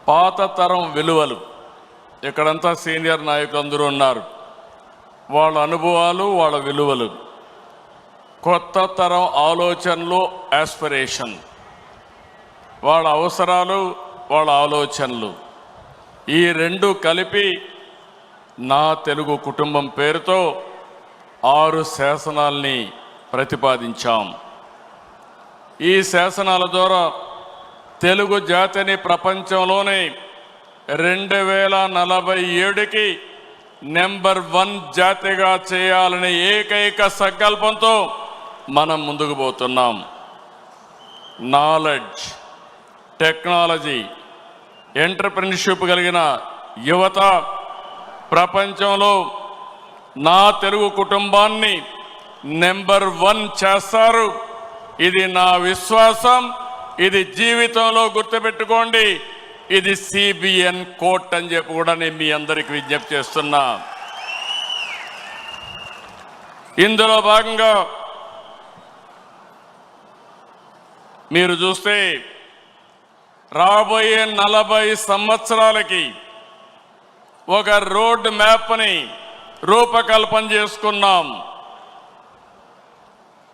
పాత తరం విలువలు, ఇక్కడంతా సీనియర్ నాయకులు అందరూ ఉన్నారు, వాళ్ళ అనుభవాలు, వాళ్ళ విలువలు, కొత్త తరం ఆలోచనలు, ఆస్పిరేషన్, వాళ్ళ అవసరాలు, వాళ్ళ ఆలోచనలు, ఈ రెండు కలిపి నా తెలుగు కుటుంబం పేరుతో 6 శాసనాల్ని ప్రతిపాదించాం. ఈ శాసనాల ద్వారా తెలుగు జాతిని ప్రపంచంలోనే 2047కి నెంబర్ 1 జాతిగా చేయాలనే ఏకైక సంకల్పంతో మనం ముందుకు పోతున్నాం. నాలెడ్జ్, టెక్నాలజీ, ఎంటర్‌ప్రెన్యూర్‌షిప్ కలిగిన యువత ప్రపంచంలో నా తెలుగు కుటుంబాన్ని నెంబర్ 1 చేస్తారు. ఇది నా విశ్వాసం. ఇది జీవితంలో గుర్తుపెట్టుకోండి. ఇది CBN కోట్ అని చెప్పి కూడా నేను మీ అందరికి విజ్ఞప్తి చేస్తున్నా. ఇందులో భాగంగా మీరు చూస్తే రాబోయే 40 సంవత్సరాలకి ఒక రోడ్ మ్యాప్ని రూపకల్పన చేసుకున్నాం.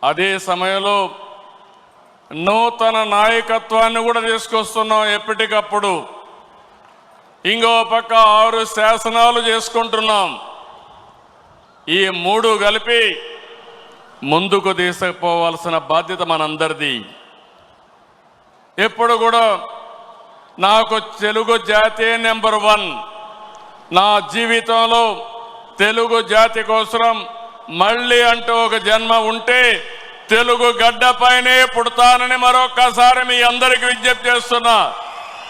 అదే సమయంలో నూతన నాయకత్వాన్ని కూడా తీసుకొస్తున్నాం ఎప్పటికప్పుడు. ఇంకో పక్క 6 శాసనాలు చేసుకుంటున్నాం. ఈ 3 కలిపి ముందుకు తీసుకుపోవాల్సిన బాధ్యత మనందరిది. ఎప్పుడు కూడా నాకు తెలుగు జాతి నెంబర్ 1. నా జీవితంలో తెలుగు జాతి కోసం మళ్ళీ అంటూ ఒక జన్మ ఉంటే తెలుగు గడ్డపైనే పుడతానని మరొక్కసారి మీ అందరికీ విజ్ఞప్తి చేస్తున్నా.